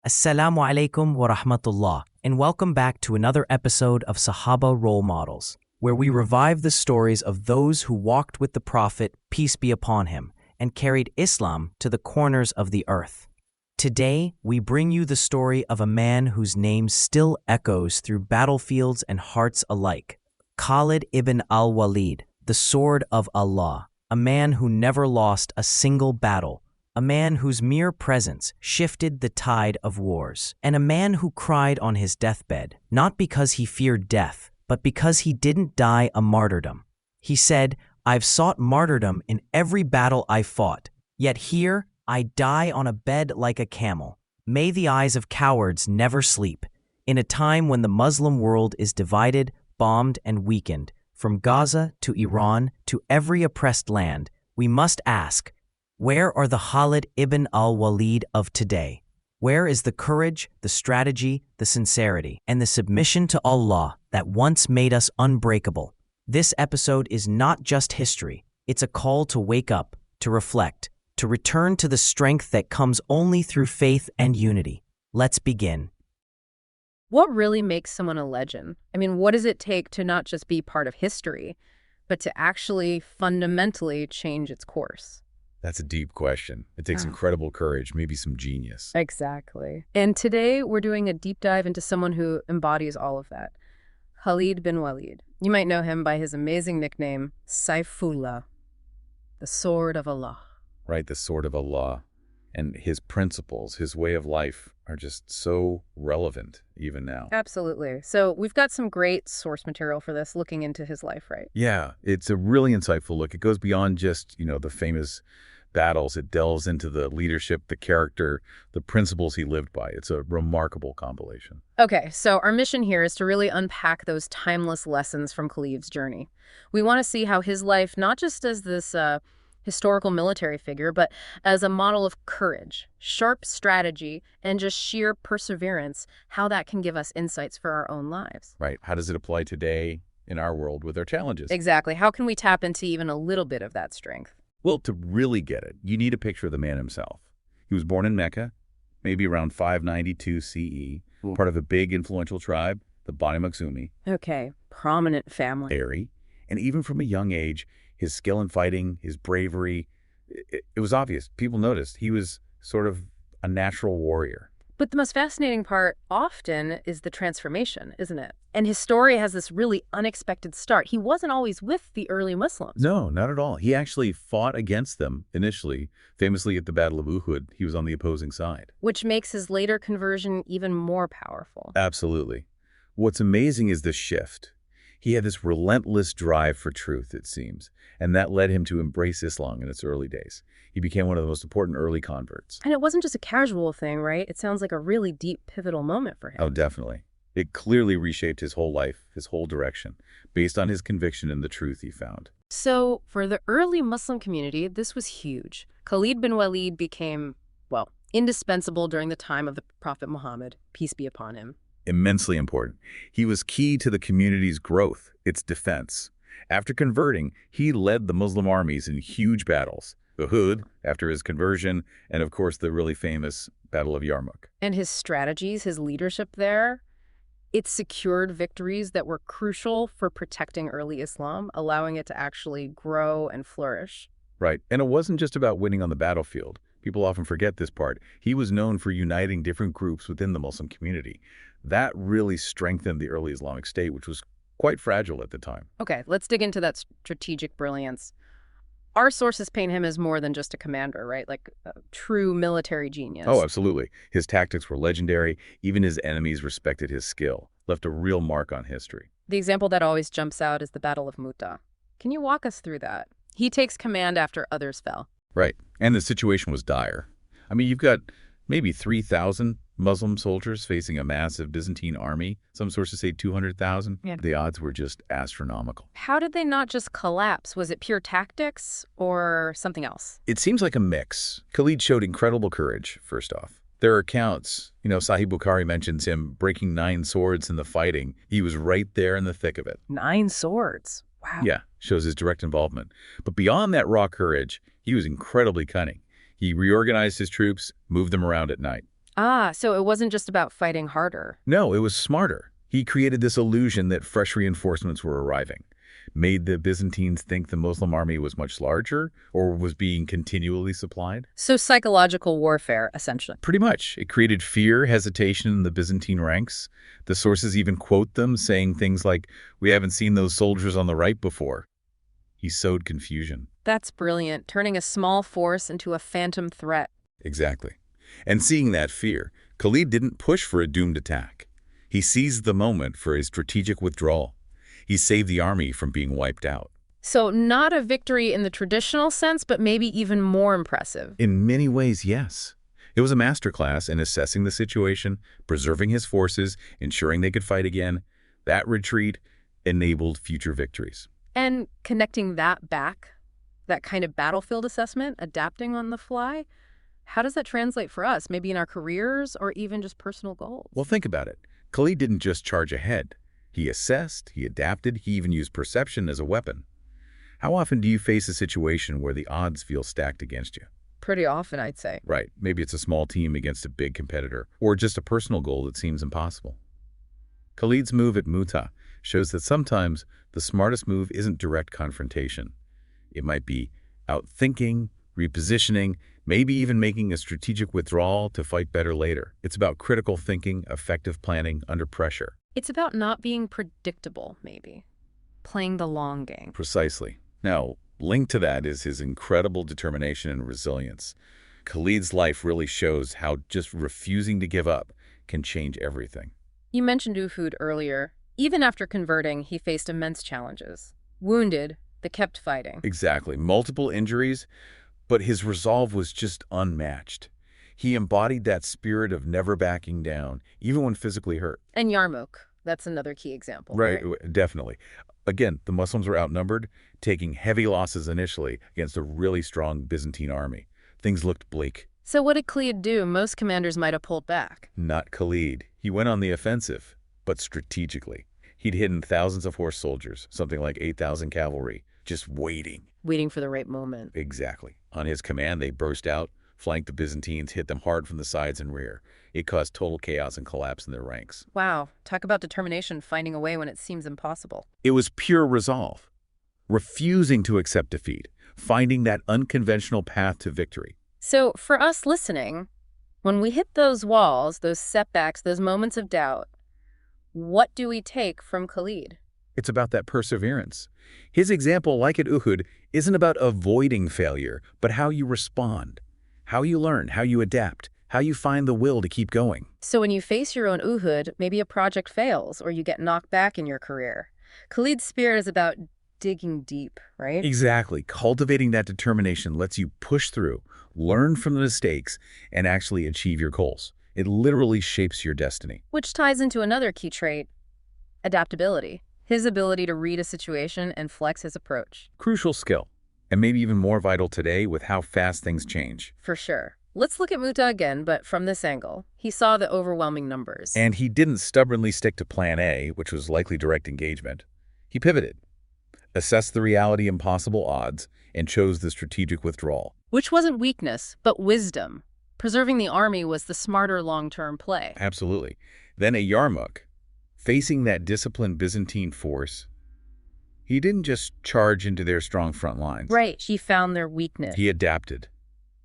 Assalamu alaikum wa rahmatullah, and welcome back to another episode of Sahaba Role Models, where we revive the stories of those who walked with the Prophet, peace be upon him, and carried Islam to the corners of the earth. Today, we bring you the story of a man whose name still echoes through battlefields and hearts alike. Khalid Ibn Al-Walid, the Sword of Allah, a man who never lost a single battle, a man whose mere presence shifted the tide of wars, and a man who cried on his deathbed, not because he feared death, but because he didn't die a martyrdom. He said, "I've sought martyrdom in every battle I fought, yet here I die on a bed like a camel. May the eyes of cowards never sleep." In a time when the Muslim world is divided, bombed, and weakened, from Gaza to Iran to every oppressed land, we must ask, where are the Khalid ibn al-Walid of today? Where is the courage, the strategy, the sincerity, and the submission to Allah that once made us unbreakable? This episode is not just history. It's a call to wake up, to reflect, to return to the strength that comes only through faith and unity. Let's begin. What really makes someone a legend? I mean, what does it take to not just be part of history, but to actually fundamentally change its course? That's a deep question. It takes incredible courage, maybe some genius. Exactly. And today we're doing a deep dive into someone who embodies all of that. Khalid bin Walid. You might know him by his amazing nickname, Saifullah, the Sword of Allah. Right, the Sword of Allah. And his principles, his way of life are just so relevant even now. Absolutely. So we've got some great source material for this, looking into his life, right? Yeah, it's a really insightful look. It goes beyond just, the famous battles. It delves into the leadership, the character, the principles he lived by. It's a remarkable compilation. Okay, so our mission here is to really unpack those timeless lessons from Khalid's journey. We want to see how his life, not just as this historical military figure, but as a model of courage, sharp strategy, and just sheer perseverance, how that can give us insights for our own lives. Right. How does it apply today in our world with our challenges? Exactly. How can we tap into even a little bit of that strength? Well, to really get it, you need a picture of the man himself. He was born in Mecca, maybe around 592 CE, part of a big influential tribe, the Bani Makhzumi. Okay, prominent family. Airy. And even from a young age, his skill in fighting, his bravery, it was obvious. People noticed he was sort of a natural warrior. But the most fascinating part often is the transformation, isn't it? And his story has this really unexpected start. He wasn't always with the early Muslims. No, not at all. He actually fought against them initially. Famously at the Battle of Uhud, he was on the opposing side. Which makes his later conversion even more powerful. Absolutely. What's amazing is the shift. He had this relentless drive for truth, it seems, and that led him to embrace Islam in its early days. He became one of the most important early converts. And it wasn't just a casual thing, right? It sounds like a really deep, pivotal moment for him. Oh, definitely. It clearly reshaped his whole life, his whole direction, based on his conviction in the truth he found. So, for the early Muslim community, this was huge. Khalid bin Walid became, indispensable during the time of the Prophet Muhammad, peace be upon him. Immensely important. He was key to the community's growth, its defense. After converting, he led the Muslim armies in huge battles. Uhud, after his conversion, and of course the really famous Battle of Yarmouk. And his strategies, his leadership there, it secured victories that were crucial for protecting early Islam, allowing it to actually grow and flourish. Right, and it wasn't just about winning on the battlefield. People often forget this part. He was known for uniting different groups within the Muslim community. That really strengthened the early Islamic State, which was quite fragile at the time. Okay, let's dig into that strategic brilliance. Our sources paint him as more than just a commander, right? Like a true military genius. Oh, absolutely. His tactics were legendary. Even his enemies respected his skill, left a real mark on history. The example that always jumps out is the Battle of Mu'tah. Can you walk us through that? He takes command after others fell. Right. And the situation was dire. I mean, you've got maybe 3,000 Muslim soldiers facing a massive Byzantine army. Some sources say 200,000. Yeah. The odds were just astronomical. How did they not just collapse? Was it pure tactics or something else? It seems like a mix. Khalid showed incredible courage, first off. There are accounts, Sahih Bukhari mentions him breaking 9 swords in the fighting. He was right there in the thick of it. 9 swords? Wow. Yeah, shows his direct involvement. But beyond that raw courage, he was incredibly cunning. He reorganized his troops, moved them around at night. Ah, so it wasn't just about fighting harder. No, it was smarter. He created this illusion that fresh reinforcements were arriving, made the Byzantines think the Muslim army was much larger or was being continually supplied. So psychological warfare, essentially. Pretty much. It created fear, hesitation in the Byzantine ranks. The sources even quote them saying things like, "We haven't seen those soldiers on the right before." He sowed confusion. That's brilliant, turning a small force into a phantom threat. Exactly. And seeing that fear, Khalid didn't push for a doomed attack. He seized the moment for a strategic withdrawal. He saved the army from being wiped out. So not a victory in the traditional sense, but maybe even more impressive. In many ways, yes. It was a masterclass in assessing the situation, preserving his forces, ensuring they could fight again. That retreat enabled future victories. And connecting that back, that kind of battlefield assessment, adapting on the fly, how does that translate for us, maybe in our careers or even just personal goals? Well, think about it. Khalid didn't just charge ahead. He assessed, he adapted, he even used perception as a weapon. How often do you face a situation where the odds feel stacked against you? Pretty often, I'd say. Right. Maybe it's a small team against a big competitor, or just a personal goal that seems impossible. Khalid's move at Mu'tah shows that sometimes the smartest move isn't direct confrontation. It might be outthinking, repositioning, maybe even making a strategic withdrawal to fight better later. It's about critical thinking, effective planning under pressure. It's about not being predictable, maybe. Playing the long game. Precisely. Now, linked to that is his incredible determination and resilience. Khalid's life really shows how just refusing to give up can change everything. You mentioned Uhud earlier. Even after converting, he faced immense challenges. Wounded, but kept fighting. Exactly. Multiple injuries, but his resolve was just unmatched. He embodied that spirit of never backing down, even when physically hurt. And Yarmouk, that's another key example. Right, definitely. Again, the Muslims were outnumbered, taking heavy losses initially against a really strong Byzantine army. Things looked bleak. So what did Khalid do? Most commanders might have pulled back. Not Khalid. He went on the offensive, but strategically. He'd hidden thousands of horse soldiers, something like 8,000 cavalry, just waiting. Waiting for the right moment. Exactly. On his command, they burst out, flanked the Byzantines, hit them hard from the sides and rear. It caused total chaos and collapse in their ranks. Wow. Talk about determination, finding a way when it seems impossible. It was pure resolve, refusing to accept defeat, finding that unconventional path to victory. So for us listening, when we hit those walls, those setbacks, those moments of doubt, what do we take from Khalid? It's about that perseverance. His example, like at Uhud, isn't about avoiding failure, but how you respond, how you learn, how you adapt, how you find the will to keep going. So when you face your own Uhud, maybe a project fails or you get knocked back in your career. Khalid's spirit is about digging deep, right? Exactly. Cultivating that determination lets you push through, learn from the mistakes, and actually achieve your goals. It literally shapes your destiny. Which ties into another key trait, adaptability. His ability to read a situation and flex his approach. Crucial skill, and maybe even more vital today with how fast things change. For sure. Let's look at Mu'tah again, but from this angle. He saw the overwhelming numbers. And he didn't stubbornly stick to plan A, which was likely direct engagement. He pivoted, assessed the reality and possible odds, and chose the strategic withdrawal. Which wasn't weakness, but wisdom. Preserving the army was the smarter long-term play. Absolutely. Then at Yarmouk, facing that disciplined Byzantine force, he didn't just charge into their strong front lines. Right. He found their weakness. He adapted,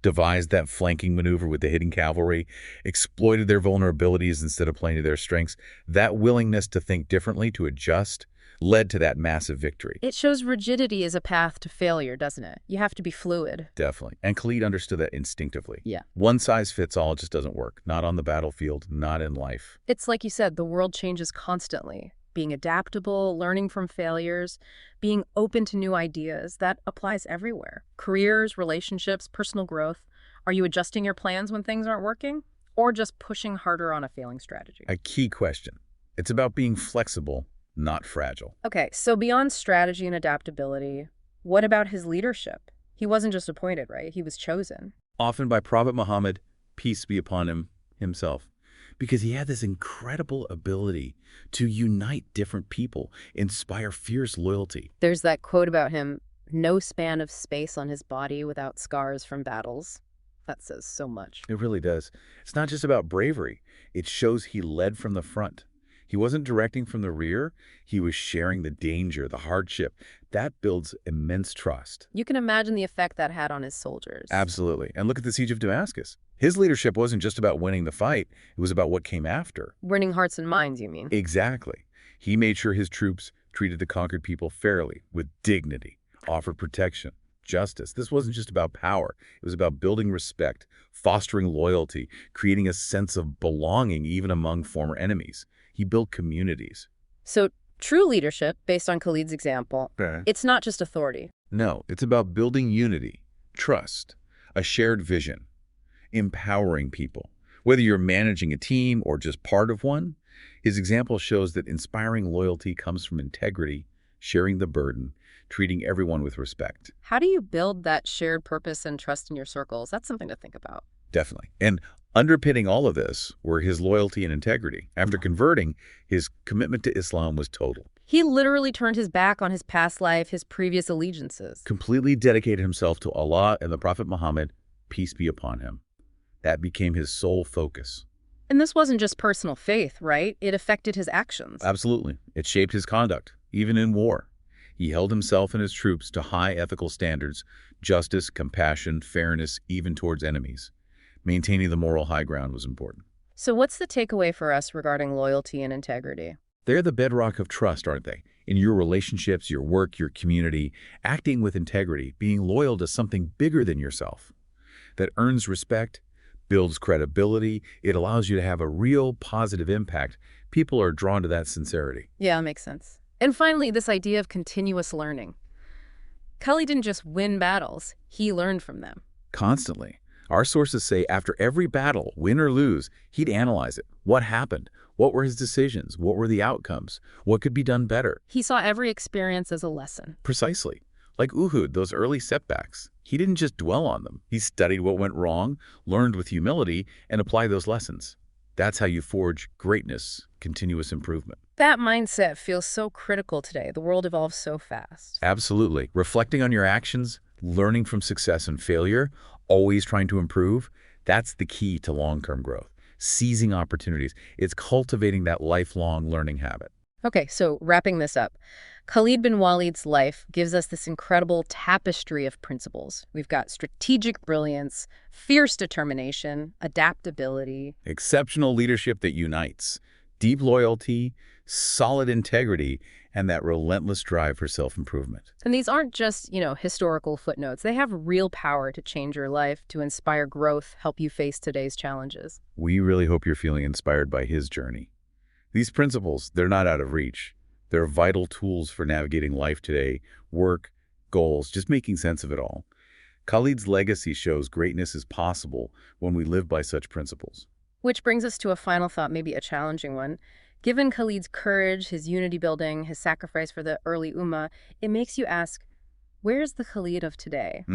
devised that flanking maneuver with the hidden cavalry, exploited their vulnerabilities instead of playing to their strengths. That willingness to think differently, to adjust, led to that massive victory. It shows rigidity as a path to failure, doesn't it? You have to be fluid. Definitely. And Khalid understood that instinctively. Yeah. One size fits all just doesn't work. Not on the battlefield, not in life. It's like you said, the world changes constantly. Being adaptable, learning from failures, being open to new ideas, that applies everywhere. Careers, relationships, personal growth. Are you adjusting your plans when things aren't working? Or just pushing harder on a failing strategy? A key question. It's about being flexible, not fragile. Okay, so beyond strategy and adaptability, what about his leadership? He wasn't just appointed, right? He was chosen. Often by Prophet Muhammad, peace be upon him, himself. Because he had this incredible ability to unite different people, inspire fierce loyalty. There's that quote about him, no span of space on his body without scars from battles. That says so much. It really does. It's not just about bravery. It shows he led from the front. He wasn't directing from the rear. He was sharing the danger, the hardship. That builds immense trust. You can imagine the effect that had on his soldiers. Absolutely. And look at the siege of Damascus. His leadership wasn't just about winning the fight. It was about what came after. Winning hearts and minds, you mean? Exactly. He made sure his troops treated the conquered people fairly, with dignity, offered protection, justice. This wasn't just about power. It was about building respect, fostering loyalty, creating a sense of belonging even among former enemies. He built communities. So true leadership, based on Khalid's example, it's not just authority. No, it's about building unity, trust, a shared vision, empowering people. Whether you're managing a team or just part of one, his example shows that inspiring loyalty comes from integrity, sharing the burden, treating everyone with respect. How do you build that shared purpose and trust in your circles? That's something to think about. Definitely. And underpinning all of this were his loyalty and integrity. After converting, his commitment to Islam was total. He literally turned his back on his past life, his previous allegiances. Completely dedicated himself to Allah and the Prophet Muhammad, peace be upon him. That became his sole focus. And this wasn't just personal faith, right? It affected his actions. Absolutely. It shaped his conduct, even in war. He held himself and his troops to high ethical standards, justice, compassion, fairness, even towards enemies. Maintaining the moral high ground was important. So what's the takeaway for us regarding loyalty and integrity? They're the bedrock of trust, aren't they? In your relationships, your work, your community, acting with integrity, being loyal to something bigger than yourself that earns respect, builds credibility, it allows you to have a real positive impact. People are drawn to that sincerity. Yeah, that makes sense. And finally, this idea of continuous learning. Khalid didn't just win battles, he learned from them. Constantly. Our sources say after every battle, win or lose, he'd analyze it. What happened? What were his decisions? What were the outcomes? What could be done better? He saw every experience as a lesson. Precisely. Like Uhud, those early setbacks. He didn't just dwell on them. He studied what went wrong, learned with humility, and applied those lessons. That's how you forge greatness, continuous improvement. That mindset feels so critical today. The world evolves so fast. Absolutely. Reflecting on your actions, learning from success and failure, always trying to improve, that's the key to long-term growth. Seizing opportunities. It's cultivating that lifelong learning habit. Okay, so wrapping this up, Khalid bin Walid's life gives us this incredible tapestry of principles. We've got strategic brilliance, fierce determination, adaptability, Exceptional leadership that unites, deep loyalty, solid integrity, and that relentless drive for self-improvement. and these aren't just, historical footnotes. They have real power to change your life, to inspire growth, help you face today's challenges. We really hope you're feeling inspired by his journey. These principles, they're not out of reach. They're vital tools for navigating life today, work, goals, just making sense of it all. Khalid's legacy shows greatness is possible when we live by such principles. Which brings us to a final thought, maybe a challenging one. Given Khalid's courage, his unity building, his sacrifice for the early Ummah, it makes you ask, where's the Khalid of today?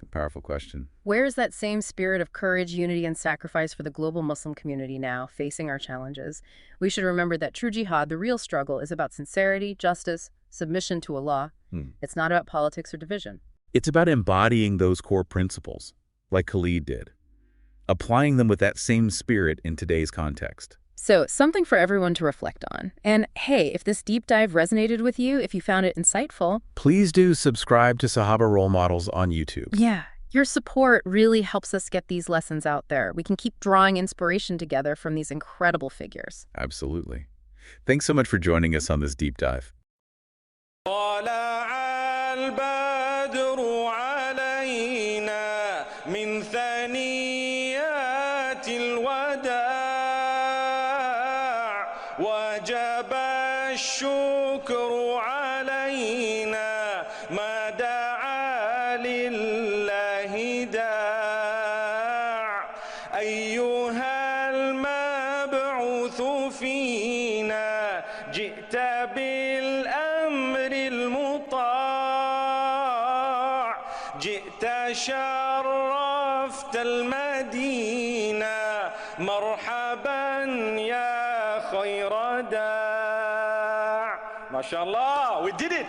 A powerful question. Where is that same spirit of courage, unity, and sacrifice for the global Muslim community now, facing our challenges? We should remember that true jihad, the real struggle, is about sincerity, justice, submission to Allah. It's not about politics or division. It's about embodying those core principles, like Khalid did, applying them with that same spirit in today's context. So, something for everyone to reflect on. And hey, if this deep dive resonated with you, if you found it insightful, Please do subscribe to Sahaba Role Models on YouTube. yeah, your support really helps us get these lessons out there. We can keep drawing inspiration together from these incredible figures. Absolutely. Thanks so much for joining us on this deep dive. وجب الشكر علينا ما دعا لله داع أيها المبعوث فينا جئت بالأمر المطاع جئت شرفت المدينة مرحبا يا خير داع ما شاء الله we did it